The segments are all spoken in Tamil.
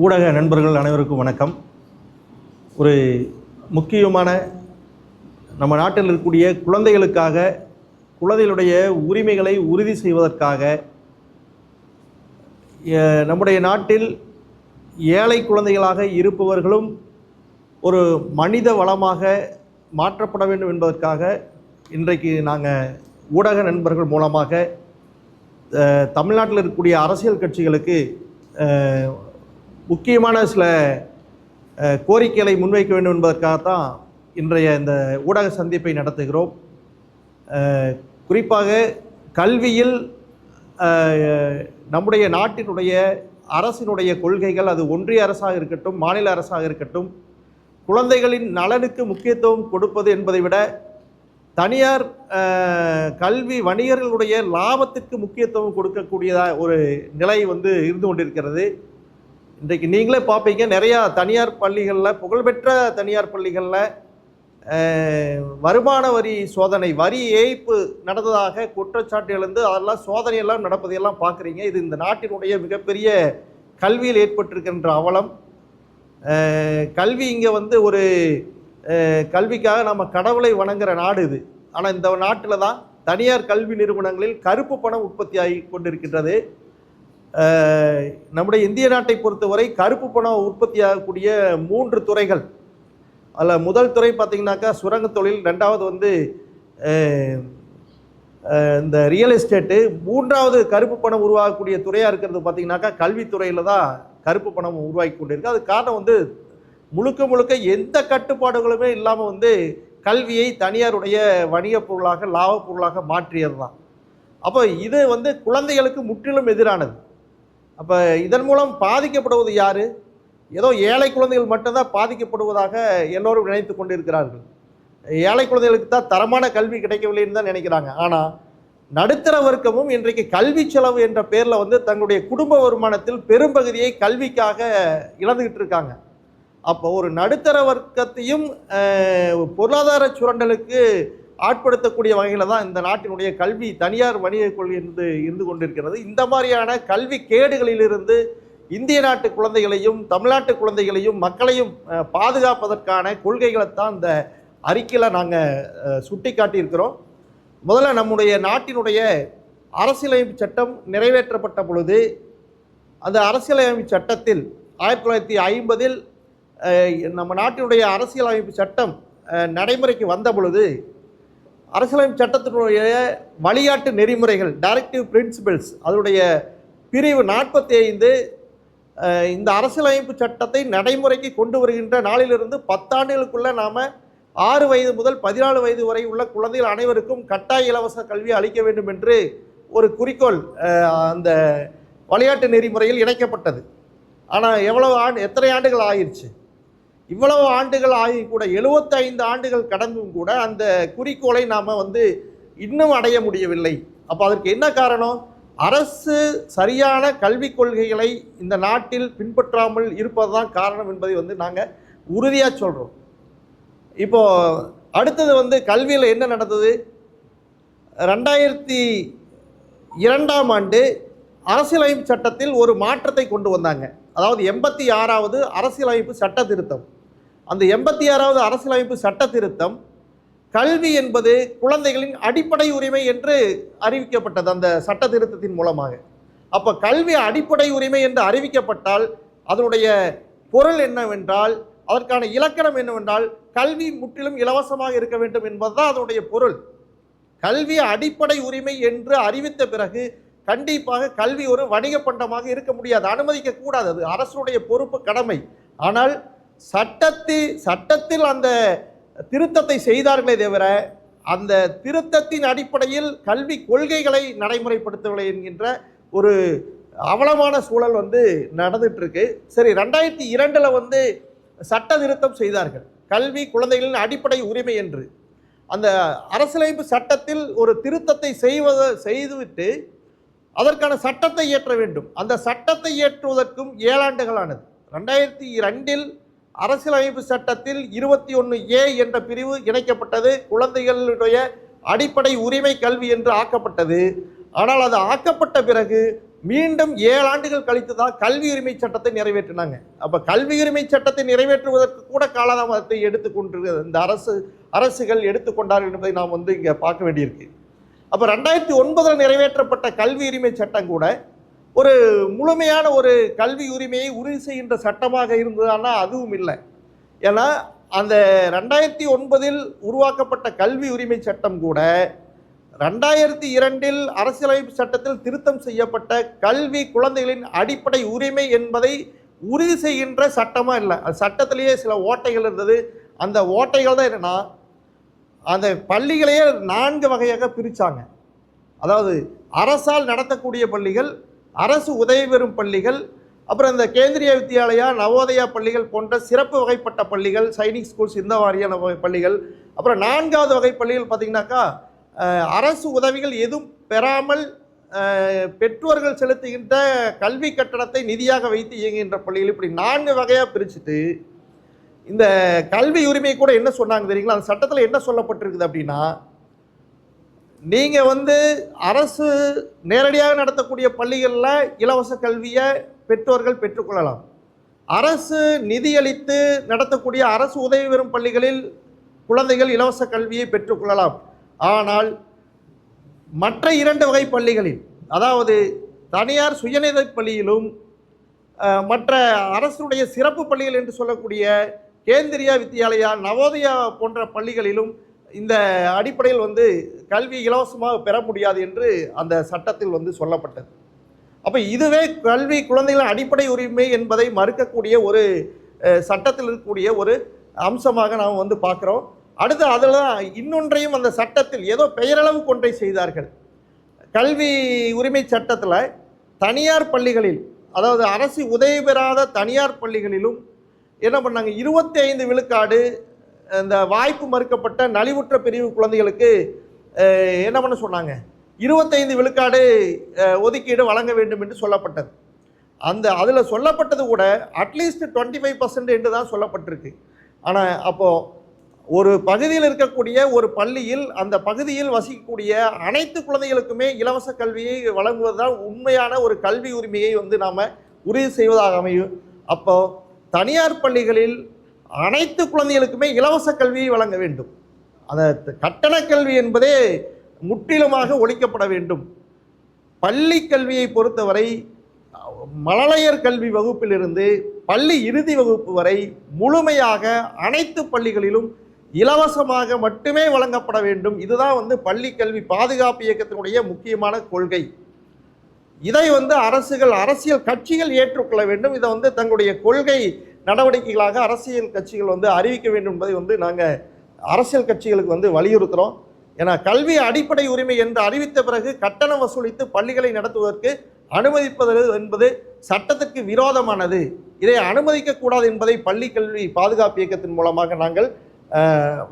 ஊடக நண்பர்கள் அனைவருக்கும் வணக்கம். ஒரு முக்கியமான நம்ம நாட்டில் இருக்கக்கூடிய குழந்தைகளுக்காக, குழந்தைகளுடைய உரிமைகளை உறுதி செய்வதற்காக நம்முடைய நாட்டில் ஏழை குழந்தைகளாக இருப்பவர்களும் ஒரு மனித வளமாக மாற்றப்பட வேண்டும் என்பதற்காக இன்றைக்கு நாங்கள் ஊடக நண்பர்கள் மூலமாக தமிழ்நாட்டில் இருக்கக்கூடிய அரசியல் கட்சிகளுக்கு முக்கியமான சில கோரிக்கைகளை முன்வைக்க வேண்டும் என்பதற்காகத்தான் இன்றைய இந்த ஊடக சந்திப்பை நடத்துகிறோம். குறிப்பாக கல்வியில் நம்முடைய நாட்டினுடைய அரசினுடைய கொள்கைகள், அது ஒன்றிய அரசாக இருக்கட்டும், மாநில அரசாக இருக்கட்டும், குழந்தைகளின் நலனுக்கு முக்கியத்துவம் கொடுப்பது என்பதை விட தனியார் கல்வி வணிகர்களுடைய லாபத்திற்கு முக்கியத்துவம் கொடுக்கக்கூடியதாக ஒரு நிலை இருந்து கொண்டிருக்கிறது. இன்றைக்கு நீங்களே பார்ப்பீங்க, நிறையா தனியார் பள்ளிகளில், புகழ்பெற்ற தனியார் பள்ளிகளில் வருமான வரி சோதனை, வரி ஏய்ப்பு நடந்ததாக குற்றச்சாட்டு எழுந்து அதெல்லாம் சோதனையெல்லாம் நடப்பதையெல்லாம் பார்க்குறீங்க. இது இந்த நாட்டினுடைய மிகப்பெரிய கல்வியில் ஏற்பட்டிருக்கின்ற அவலம். கல்வி இங்கே ஒரு கல்விக்காக நம்ம கடவுளை வணங்குற நாடு இது. ஆனால் இந்த நாட்டில் தான் தனியார் கல்வி நிறுவனங்களில் கருப்பு பணம் உற்பத்தி ஆகி கொண்டிருக்கின்றது. நம்முடைய இந்திய நாட்டை பொறுத்தவரை கருப்பு பணம் உற்பத்தி ஆகக்கூடிய 3 துறைகள். அதில் முதல் துறை பார்த்திங்கனாக்கா சுரங்க தொழில், ரெண்டாவது இந்த ரியல் எஸ்டேட்டு, மூன்றாவது கருப்பு பணம் உருவாகக்கூடிய துறையாக இருக்கிறது பார்த்திங்கனாக்கா கல்வித்துறையில் தான் கருப்பு பணம் உருவாக்கி கொண்டிருக்கு. அது காரணம் முழுக்க முழுக்க எந்த கட்டுப்பாடுகளுமே இல்லாமல் கல்வியை தனியாருடைய வணிகப் பொருளாக, லாபப் பொருளாக மாற்றியது தான். அப்போ இது குழந்தைகளுக்கு முற்றிலும் எதிரானது. அப்போ இதன் மூலம் பாதிக்கப்படுவது யார்? ஏதோ ஏழை குழந்தைகள் மட்டும்தான் பாதிக்கப்படுவதாக எல்லோரும் நினைத்து கொண்டிருக்கிறார்கள். ஏழை குழந்தைகளுக்கு தான் தரமான கல்வி கிடைக்கவில்லைன்னு தான் நினைக்கிறாங்க. ஆனால் நடுத்தர வர்க்கமும் இன்றைக்கு கல்வி செலவு என்ற பேரில் தங்களுடைய குடும்ப வருமானத்தில் பெரும்பகுதியை கல்விக்காக இழந்துக்கிட்டு இருக்காங்க. அப்போ ஒரு நடுத்தர வர்க்கத்தையும் பொருளாதார சுரண்டலுக்கு ஆட்படுத்தக்கூடிய வகையில் தான் இந்த நாட்டினுடைய கல்வி தனியார் வணிக கொள்கை இருந்து கொண்டிருக்கிறது. இந்த மாதிரியான கல்வி கேடுகளிலிருந்து இந்திய நாட்டு குழந்தைகளையும், தமிழ்நாட்டு குழந்தைகளையும், மக்களையும் பாதுகாப்பதற்கான கொள்கைகளைத்தான் இந்த அறிக்கையில் நாங்கள் சுட்டி காட்டியிருக்கிறோம். முதல்ல நம்முடைய நாட்டினுடைய அரசியலமைப்பு சட்டம் நிறைவேற்றப்பட்ட பொழுது, அந்த அரசியலமைப்பு சட்டத்தில் 1950 நம்ம நாட்டினுடைய அரசியலமைப்பு சட்டம் நடைமுறைக்கு வந்த பொழுது, அரசியலமைப்பு சட்டத்தினுடைய வழிகாட்டு நெறிமுறைகள், டைரக்டிவ் பிரின்சிபிள்ஸ், அதனுடைய பிரிவு 45 இந்த அரசியலமைப்பு சட்டத்தை நடைமுறைக்கு கொண்டு வருகின்ற நாளிலிருந்து 10 ஆண்டுகளுக்குள்ள நாம் 6 வயது முதல் 14 வயது வரை உள்ள குழந்தைகள் அனைவருக்கும் கட்டாய இலவச கல்வி அளிக்க வேண்டும் என்று ஒரு குறிக்கோள் அந்த வழிகாட்டு நெறிமுறையில் இணைக்கப்பட்டது. ஆனால் எத்தனை ஆண்டுகள் ஆயிடுச்சு? இவ்வளவு ஆண்டுகள் ஆகி கூட 75 ஆண்டுகள் கடந்தும் கூட அந்த குறிக்கோளை நாம் இன்னும் அடைய முடியவில்லை. அப்போ அதற்கு என்ன காரணம்? அரசு சரியான கல்விக் கொள்கைகளை இந்த நாட்டில் பின்பற்றாமல் இருப்பது தான் காரணம் என்பதை நாங்கள் உறுதியாக சொல்கிறோம். இப்போது அடுத்தது கல்வியில் என்ன நடந்தது? 2002ஆம் ஆண்டு அரசியலமைப்பு சட்டத்தில் ஒரு மாற்றத்தை கொண்டு வந்தாங்க. அதாவது 86வது அரசியலமைப்பு சட்ட திருத்தம். அந்த 86வது அரசியலமைப்பு சட்ட திருத்தம் கல்வி என்பது குழந்தைகளின் அடிப்படை உரிமை என்று அறிவிக்கப்பட்டது அந்த சட்ட திருத்தத்தின் மூலமாக. அப்போ கல்வி அடிப்படை உரிமை என்று அறிவிக்கப்பட்டால் அதனுடைய பொருள் என்னவென்றால், அதற்கான இலக்கணம் என்னவென்றால், கல்வி முற்றிலும் இலவசமாக இருக்க வேண்டும் என்பதுதான் அதனுடைய பொருள். கல்வி அடிப்படை உரிமை என்று அறிவித்த பிறகு கண்டிப்பாக கல்வி ஒரு வணிக பண்டமாக இருக்க முடியாது, அனுமதிக்க கூடாது. அது அரசுடைய பொறுப்பு, கடமை. ஆனால் சட்டத்தில் அந்த திருத்தத்தை செய்தார்களே தவிர அந்த திருத்தத்தின் அடிப்படையில் கல்வி கொள்கைகளை நடைமுறைப்படுத்தவில்லை என்கின்ற ஒரு அவலமான சூழல் நடந்துட்டு இருக்கு. சரி, 2002 சட்ட திருத்தம் செய்தார்கள், கல்வி குழந்தைகளின் அடிப்படை உரிமை என்று. அந்த அரசியலமைப்பு சட்டத்தில் ஒரு திருத்தத்தை செய்துவிட்டு அதற்கான சட்டத்தை இயற்ற வேண்டும். அந்த சட்டத்தை இயற்றுவதற்கும் 7 ஆண்டுகள் ஆனது. 2002 அரசியலமைப்பு சட்டத்தில் 21A என்ற பிரிவு இணைக்கப்பட்டது. குழந்தைகளுடைய அடிப்படை உரிமை கல்வி என்று ஆக்கப்பட்டது. ஆனால் அது ஆக்கப்பட்ட பிறகு மீண்டும் 7 ஆண்டுகள் கழித்து தான் கல்வி உரிமை சட்டத்தை நிறைவேற்றினாங்க. அப்போ கல்வி உரிமை சட்டத்தை நிறைவேற்றுவதற்கு கூட காலதாமதத்தை எடுத்துக்கொண்டு இந்த அரசுகள் எடுத்துக்கொண்டார்கள் என்பதை நாம் வந்து இங்கே பார்க்க வேண்டியிருக்கு. அப்போ 2009 நிறைவேற்றப்பட்ட கல்வி உரிமை சட்டம் கூட ஒரு முழுமையான ஒரு கல்வி உரிமையை உறுதி செய்கின்ற சட்டமாக இருந்ததுன்னா அதுவும் இல்லை. ஏன்னா அந்த 2009 உருவாக்கப்பட்ட கல்வி உரிமை சட்டம் கூட 2002 அரசியலமைப்பு சட்டத்தில் திருத்தம் செய்யப்பட்ட கல்வி குழந்தைகளின் அடிப்படை உரிமை என்பதை உறுதி செய்கின்ற சட்டமாக இல்லை. அது சட்டத்திலேயே சில ஓட்டைகள் இருந்தது. அந்த ஓட்டைகள் தான் என்னென்னா, அந்த பள்ளிகளையே 4 வகையாக பிரித்தாங்க. அதாவது அரசால் நடத்தக்கூடிய பள்ளிகள், அரசு உதவி பெறும் பள்ளிகள், அப்புறம் இந்த கேந்திரிய வித்யாலயா, நவோதயா பள்ளிகள் போன்ற சிறப்பு வகைப்பட்ட பள்ளிகள், சைனிக் ஸ்கூல்ஸ், இந்த மாதிரியான பள்ளிகள். அப்புறம் 4வது வகை பள்ளிகள் பார்த்திங்கனாக்கா அரசு உதவிகள் எதுவும் பெறாமல் பெற்றோர்கள் செலுத்துகின்ற கல்வி கட்டணத்தை நிதியாக வைத்து இயங்குகின்ற பள்ளிகள். இப்படி 4 வகையாக பிரிச்சுட்டு இந்த கல்வி உரிமை கூட என்ன சொன்னாங்க தெரியுங்களா? அந்த சட்டத்தில் என்ன சொல்லப்பட்டிருக்குது அப்படின்னா, நீங்கள் வந்து அரசு நேரடியாக நடத்தக்கூடிய பள்ளிகளில் இலவச கல்வியை பெற்றோர்கள் பெற்றுக்கொள்ளலாம். அரசு நிதியளித்து நடத்தக்கூடிய அரசு உதவி பெறும் பள்ளிகளில் குழந்தைகள் இலவச கல்வியை பெற்றுக்கொள்ளலாம். ஆனால் மற்ற 2 வகை பள்ளிகளில், அதாவது தனியார் சுயநிதி பள்ளியிலும் மற்ற அரசுடைய சிறப்பு பள்ளிகள் என்று சொல்லக்கூடிய கேந்திரிய வித்யாலயா, நவோதயா போன்ற பள்ளிகளிலும் இந்த அடிப்படையில் வந்து கல்வி இலவசமாக பெற முடியாது என்று அந்த சட்டத்தில் வந்து சொல்லப்பட்டது. அப்போ இதுவே கல்வி குழந்தைகளின் அடிப்படை உரிமை என்பதை மறுக்கக்கூடிய ஒரு சட்டத்தில் இருக்கக்கூடிய ஒரு அம்சமாக நாம் வந்து பார்க்குறோம். அடுத்து அதில் இன்னொன்றையும் அந்த சட்டத்தில் ஏதோ பெயரளவு கொன்றை செய்தார்கள். கல்வி உரிமை சட்டத்தில் தனியார் பள்ளிகளில், அதாவது அரசு உதவி பெறாத தனியார் பள்ளிகளிலும் என்ன பண்ணாங்க, 25 விழுக்காடு இந்த வாய்ப்பு மறுக்கப்பட்ட நலிவுற்ற பிரிவு குழந்தைகளுக்கு என்ன பண்ண சொன்னாங்க, 25 விழுக்காடு ஒதுக்கீடு வழங்க வேண்டும் என்று சொல்லப்பட்டது. அதில் சொல்லப்பட்டது கூட அட்லீஸ்ட் 25% என்று தான் சொல்லப்பட்டிருக்கு. ஆனால் அப்போது ஒரு பகுதியில் இருக்கக்கூடிய ஒரு பள்ளியில் அந்த பகுதியில் வசிக்கக்கூடிய அனைத்து குழந்தைகளுக்குமே இலவச கல்வியை வழங்குவதுதான் உண்மையான ஒரு கல்வி உரிமையை வந்து நாம் உறுதி செய்வதாக அமையும். அப்போது தனியார் பள்ளிகளில் அனைத்து குழந்தைகளுக்குமே இலவச கல்வியை வழங்க வேண்டும். அந்த கட்டண கல்வி என்பதே முற்றிலுமாக ஒழிக்கப்பட வேண்டும். பள்ளி கல்வியை பொறுத்தவரை மழலையர் கல்வி வகுப்பிலிருந்து பள்ளி இறுதி வகுப்பு வரை முழுமையாக அனைத்து பள்ளிகளிலும் இலவசமாக மட்டுமே வழங்கப்பட வேண்டும். இதுதான் வந்து பள்ளி கல்வி பாதுகாப்பு இயக்கத்தினுடைய முக்கியமான கொள்கை. இதை வந்து அரசியல் கட்சிகள் ஏற்றுக்கொள்ள வேண்டும். இதை வந்து தங்களுடைய கொள்கை நடவடிக்கைகளாக அரசியல் கட்சிகள் வந்து அறிவிக்க வேண்டும் என்பதை வந்து நாங்கள் அரசியல் கட்சிகளுக்கு வந்து வலியுறுத்துகிறோம். ஏன்னா கல்வி அடிப்படை உரிமை என்று அறிவித்த பிறகு கட்டணம் வசூலித்து பள்ளிகளை நடத்துவதற்கு அனுமதிப்பது என்பது சட்டத்திற்கு விரோதமானது. இதை அனுமதிக்கக்கூடாது என்பதை பள்ளி கல்வி பாதுகாப்பு இயக்கத்தின் மூலமாக நாங்கள்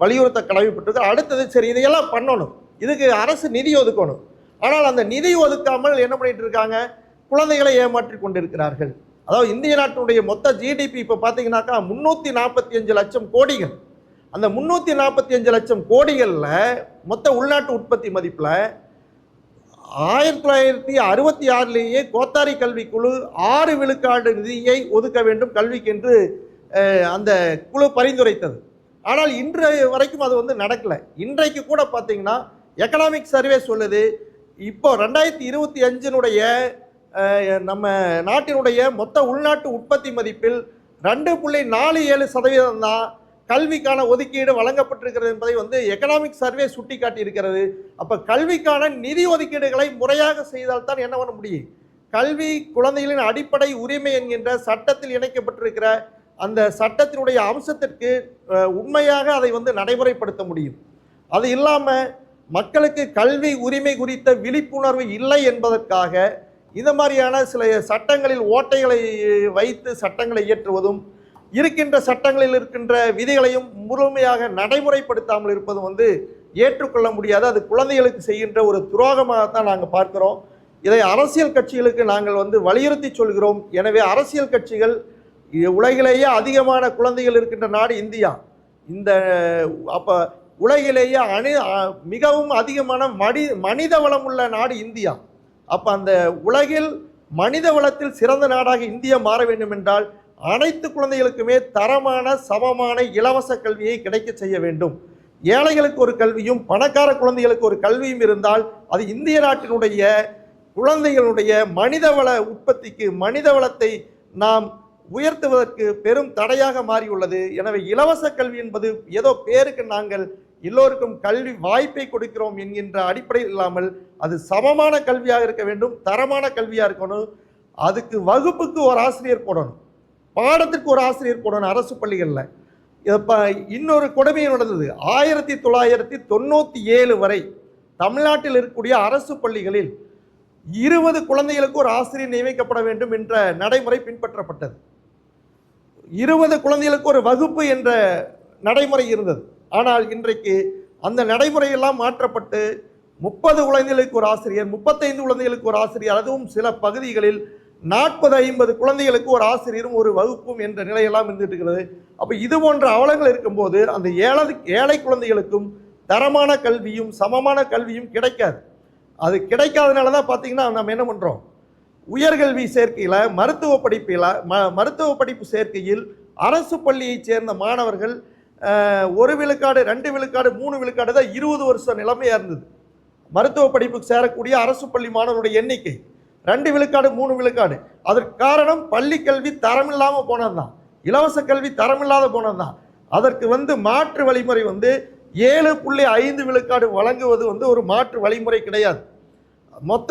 வலியுறுத்த கடமைப்பட்டிருக்கோம். அடுத்தது சரி இதையெல்லாம் பண்ணணும், இதுக்கு அரசு நிதி ஒதுக்கணும். ஆனால் அந்த நிதி ஒதுக்காமல் என்ன பண்ணிட்டு இருக்காங்க, குழந்தைகளை ஏமாற்றி கொண்டிருக்கிறார்கள். அதாவது இந்திய நாட்டினுடைய மொத்த ஜிடிபி இப்போ பார்த்தீங்கன்னாக்கா 345 லட்சம் கோடிகள். அந்த 345 லட்சம் கோடிகளில் மொத்த உள்நாட்டு உற்பத்தி மதிப்பில் 1966 கோத்தாரி கல்விக்குழு 6 விழுக்காடு நிதியை ஒதுக்க வேண்டும் கல்விக்கு என்று அந்த குழு பரிந்துரைத்தது. ஆனால் இன்று வரைக்கும் அது வந்து நடக்கலை. இன்றைக்கு கூட பார்த்தீங்கன்னா எக்கனாமிக் சர்வே சொல்லுது, இப்போ 2025 நம்ம நாட்டினுடைய மொத்த உள்நாட்டு உற்பத்தி மதிப்பில் 2.47% தான் கல்விக்கான ஒதுக்கீடு வழங்கப்பட்டிருக்கிறது என்பதை வந்து எக்கனாமிக் சர்வே சுட்டி காட்டி இருக்கிறது. அப்போ கல்விக்கான நிதி ஒதுக்கீடுகளை முறையாக செய்தால்தான் என்ன பண்ண முடியும், கல்வி குழந்தைகளின் அடிப்படை உரிமை என்கின்ற சட்டத்தில் இணைக்கப்பட்டிருக்கிற அந்த சட்டத்தினுடைய அம்சத்திற்கு உண்மையாக அதை வந்து நடைமுறைப்படுத்த முடியும். அது இல்லாமல் மக்களுக்கு கல்வி உரிமை குறித்த விழிப்புணர்வு இல்லை என்பதற்காக இந்த மாதிரியான சில சட்டங்களில் ஓட்டைகளை வைத்து சட்டங்களை இயற்றுவதும் இருக்கின்ற சட்டங்களில் இருக்கின்ற விதிகளையும் முழுமையாக நடைமுறைப்படுத்தாமல் இருப்பதும் வந்து ஏற்றுக்கொள்ள முடியாது. அது குழந்தைகளுக்கு செய்கின்ற ஒரு துரோகமாகத்தான் நாங்கள் பார்க்கிறோம். இதை அரசியல் கட்சிகளுக்கு நாங்கள் வந்து வலியுறுத்தி சொல்கிறோம். எனவே அரசியல் கட்சிகள், உலகிலேயே அதிகமான குழந்தைகள் இருக்கின்ற நாடு இந்தியா, இந்த அப்போ உலகிலேயே மிகவும் அதிகமான மனித வளம் உள்ள நாடு இந்தியா. அப்போ அந்த உலகில் மனித வளத்தில் சிறந்த நாடாக இந்தியா மாற வேண்டும் என்றால் அனைத்து குழந்தைகளுக்குமே தரமான சமமான இலவச கல்வியை கிடைக்க செய்ய வேண்டும். ஏழைகளுக்கு ஒரு கல்வியும் பணக்கார குழந்தைகளுக்கு ஒரு கல்வியும் இருந்தால் அது இந்திய நாட்டினுடைய குழந்தைகளுடைய மனிதவள உற்பத்திக்கு, மனித வளத்தை நாம் உயர்த்துவதற்கு பெரும் தடையாக மாறியுள்ளது. எனவே இலவச கல்வி என்பது ஏதோ பேருக்கு நாங்கள் எல்லோருக்கும் கல்வி வாய்ப்பை கொடுக்கிறோம் என்கின்ற அடிப்படையில் இல்லாமல் அது சமமான கல்வியாக இருக்க வேண்டும், தரமான கல்வியாக இருக்கணும். அதுக்கு வகுப்புக்கு ஒரு ஆசிரியர் போடணும், பாடத்திற்கு ஒரு ஆசிரியர் போடணும். அரசு பள்ளிகளில் இன்னொரு கொடுமையும் நடந்தது. 1997 வரை தமிழ்நாட்டில் இருக்கக்கூடிய அரசு பள்ளிகளில் 20 குழந்தைகளுக்கு ஒரு ஆசிரியர் நியமிக்கப்பட வேண்டும் என்ற நடைமுறை பின்பற்றப்பட்டது. 20 குழந்தைகளுக்கு ஒரு வகுப்பு என்ற நடைமுறை இருந்தது. ஆனால் இன்றைக்கு அந்த நடைமுறையெல்லாம் மாற்றப்பட்டு 30 குழந்தைகளுக்கு ஒரு ஆசிரியர், 35 குழந்தைகளுக்கு ஒரு ஆசிரியர், அதுவும் சில பகுதிகளில் 40-50 குழந்தைகளுக்கு ஒரு ஆசிரியரும் ஒரு வகுப்பும் என்ற நிலையெல்லாம் இருந்துட்டு இருக்கிறது. அப்போ இது போன்ற அவலங்கள் இருக்கும்போது அந்த ஏழை குழந்தைகளுக்கும் தரமான கல்வியும் சமமான கல்வியும் கிடைக்காது. அது கிடைக்காதனால தான் பார்த்தீங்கன்னா நம்ம என்ன பண்ணுறோம், உயர்கல்வி சேர்க்கையில் மருத்துவ படிப்பு சேர்க்கையில் அரசு பள்ளியைச் சேர்ந்த மாணவர்கள் 1 விழுக்காடு 2 விழுக்காடு 3 விழுக்காடு தான் 20 வருஷம் நிலைமையாக இருந்தது. மருத்துவ படிப்புக்கு சேரக்கூடிய அரசு பள்ளி மாணவர்களுடைய எண்ணிக்கை 2 விழுக்காடு 3 விழுக்காடு. அதற்கு காரணம் பள்ளி கல்வி தரமில்லாமல் போனது தான், இலவச கல்வி தரமில்லாத போனது தான். அதற்கு மாற்று வழிமுறை 7.5 விழுக்காடு வழங்குவது ஒரு மாற்று வழிமுறை கிடையாது. மொத்த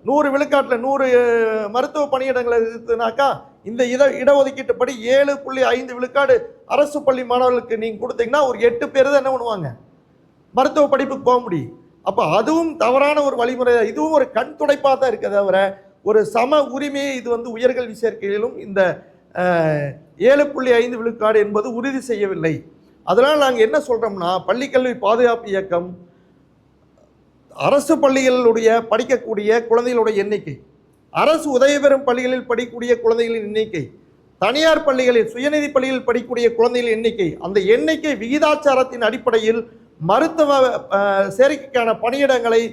100 விழுக்காட்டில் 100 மருத்துவ பணியிடங்களை இருக்குனாக்கா இந்த இடஒதுக்கீட்டு படி 7.5 விழுக்காடு அரசு பள்ளி மாணவர்களுக்கு நீங்கள் கொடுத்தீங்கன்னா ஒரு 8 பேர் தான் என்ன பண்ணுவாங்க, மருத்துவ படிப்புக்கு போக முடியும். அப்போ அதுவும் தவறான ஒரு வழிமுறை. இதுவும் ஒரு கண் துடைப்பாக தான் இருக்க தவிர ஒரு சம உரிமையை இது உயர்கல்வி சேர்க்கையிலும் இந்த 7.5 விழுக்காடு என்பது உறுதி செய்யவில்லை. அதனால் நாங்கள் என்ன சொல்கிறோம்னா, பள்ளிக்கல்வி பாதுகாப்பு இயக்கம் அரசு பள்ளிகளுடைய படிக்கக்கூடிய குழந்தைகளுடைய எண்ணிக்கை, அரசு உதவி பெறும் பள்ளிகளில் படிக்கக்கூடிய குழந்தைகளின் எண்ணிக்கை, தனியார் பள்ளிகளில் சுயநிதி பள்ளிகளில் படிக்கக்கூடிய குழந்தைகளின் எண்ணிக்கை, அந்த எண்ணிக்கை விகிதாச்சாரத்தின் அடிப்படையில் மருத்துவ சேர்க்கைக்கான பணியிடங்களை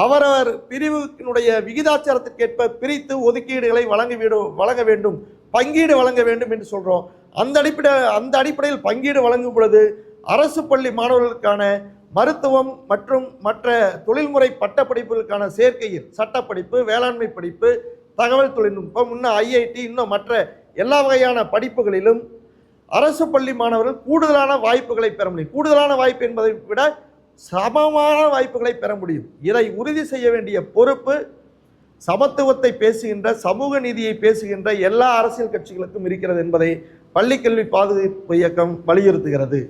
அவரவர் பிரிவினுடைய விகிதாச்சாரத்திற்கேற்ப பிரித்து ஒதுக்கீடுகளை வழங்க வேண்டும், பங்கீடு வழங்க வேண்டும் என்று சொல்கிறோம். அந்த அடிப்படையில் பங்கீடு வழங்கும் பொழுது அரசு பள்ளி மாணவர்களுக்கான மருத்துவம் மற்றும் மற்ற தொழில்முறை பட்டப்படிப்புகளுக்கான சேர்க்கையில் சட்டப்படிப்பு, வேளாண்மை படிப்பு, தகவல் தொழில்நுட்பம், இன்னும் ஐஐடி, இன்னும் மற்ற எல்லா வகையான படிப்புகளிலும் அரசு பள்ளி மாணவர்கள் கூடுதலான வாய்ப்புகளை பெற முடியும். கூடுதலான வாய்ப்பு என்பதை விட சமமான வாய்ப்புகளை பெற முடியும். இதை உறுதி செய்ய வேண்டிய பொறுப்பு சமத்துவத்தை பேசுகின்ற, சமூக நீதியை பேசுகின்ற எல்லா அரசியல் கட்சிகளுக்கும் இருக்கிறது என்பதை பள்ளிக்கல்வி பாதுகாப்பு இயக்கம் வலியுறுத்துகிறது.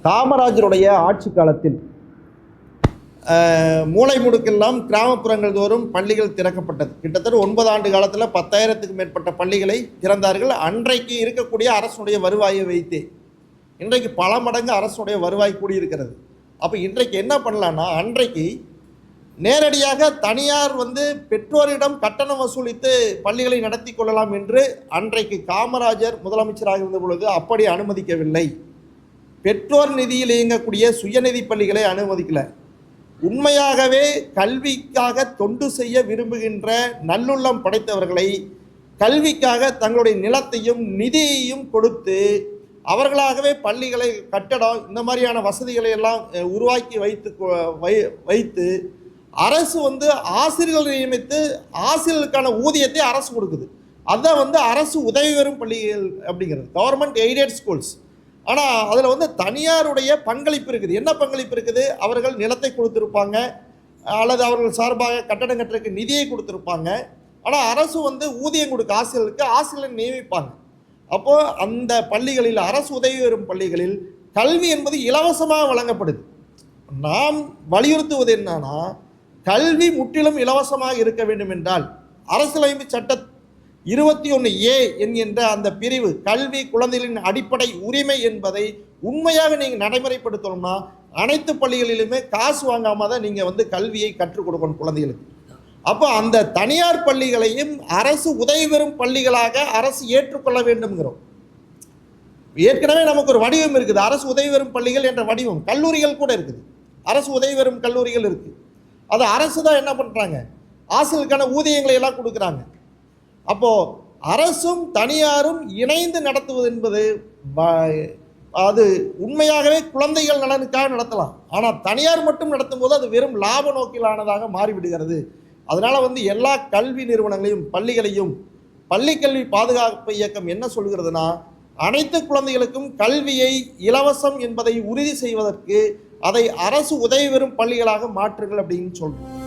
காமராஜருடைய ஆட்சி காலத்தில் மூளை முடுக்கெல்லாம் கிராமப்புறங்கள் தோறும் பள்ளிகள் திறக்கப்பட்டது. கிட்டத்தட்ட 9 ஆண்டு காலத்தில் 10,000க்கு மேற்பட்ட பள்ளிகளை திறந்தார்கள். அன்றைக்கு இருக்கக்கூடிய அரசுடைய வருவாயை வைத்தே இன்றைக்கு பல மடங்கு அரசுடைய வருவாய் கூடியிருக்கிறது. அப்போ இன்றைக்கு என்ன பண்ணலான்னா, அன்றைக்கு நேரடியாக தனியார் பெற்றோரிடம் கட்டணம் வசூலித்து பள்ளிகளை நடத்தி கொள்ளலாம் என்று அன்றைக்கு காமராஜர் முதலமைச்சராக இருந்த பொழுது அப்படி அனுமதிக்கவில்லை. பெற்றோர் நிதியில் இயங்கக்கூடிய சுயநிதி பள்ளிகளை அனுமதிக்கல. உண்மையாகவே கல்விக்காக தொண்டு செய்ய விரும்புகின்ற நல்லுள்ளம் படைத்தவர்களை கல்விக்காக தங்களுடைய நிலத்தையும் நிதியையும் கொடுத்து அவர்களாகவே பள்ளிகளை, கட்டடம், இந்த மாதிரியான வசதிகளை எல்லாம் உருவாக்கி வைத்து அரசு ஆசிரியர்கள் நியமித்து ஆசிரியர்களுக்கான ஊதியத்தை அரசு கொடுக்குது. அதுதான் அரசு உதவி பெறும் பள்ளிகள் அப்படிங்கிறது, கவர்மெண்ட் எய்டட் ஸ்கூல்ஸ். ஆனால் அதில் தனியாருடைய பங்களிப்பு இருக்குது. என்ன பங்களிப்பு இருக்குது? அவர்கள் நிலத்தை கொடுத்துருப்பாங்க, அல்லது அவர்கள் சார்பாக கட்டடம் கட்டுறதுக்கு நிதியை கொடுத்துருப்பாங்க. ஆனால் அரசு ஊதியம் கொடுக்க ஆசிரியர்களை நியமிப்பாங்க. அப்போது அந்த பள்ளிகளில், அரசு உதவி பெறும் பள்ளிகளில் கல்வி என்பது இலவசமாக வழங்கப்படுது. நாம் வலியுறுத்துவது என்னன்னா, கல்வி முற்றிலும் இலவசமாக இருக்க வேண்டும் என்றால் அரசியலமைப்பு சட்ட 21A என்கின்ற அந்த பிரிவு கல்வி குழந்தைகளின் அடிப்படை உரிமை என்பதை உண்மையாக நீங்கள் நடைமுறைப்படுத்தணும்னா அனைத்து பள்ளிகளிலுமே காசு வாங்காமல் தான் நீங்கள் கல்வியை கற்றுக் கொடுக்கணும் குழந்தைகளுக்கு. அப்போ அந்த தனியார் பள்ளிகளையும் அரசு உதவி பெறும் பள்ளிகளாக அரசு ஏற்றுக்கொள்ள வேண்டும்ங்கிறோம். ஏற்கனவே நமக்கு ஒரு வடிவம் இருக்குது, அரசு உதவி பெறும் பள்ளிகள் என்ற வடிவம். கல்லூரிகள் கூட இருக்குது, அரசு உதவி பெறும் கல்லூரிகள் இருக்குது. அது அரசு தான் என்ன பண்ணுறாங்க, ஆசிரியர்களுக்கான ஊதியங்களை எல்லாம் கொடுக்குறாங்க. அப்போது அரசும் தனியாரும் இணைந்து நடத்துவது என்பது அது உண்மையாகவே குழந்தைகள் நலனுக்காக நடத்தலாம். ஆனால் தனியார் மட்டும் நடத்தும் போது அது வெறும் லாப நோக்கிலானதாக மாறிவிடுகிறது. அதனால் எல்லா கல்வி நிறுவனங்களையும் பள்ளிகளையும் பள்ளிக்கல்வி பாதுகாப்பு இயக்கம் என்ன சொல்கிறதுனா, அனைத்து குழந்தைகளுக்கும் கல்வியை இலவசம் என்பதை உறுதி செய்வதற்கு அதை அரசு உதவி பெறும் பள்ளிகளாக மாற்றுங்கள் அப்படின்னு சொல்றோம்.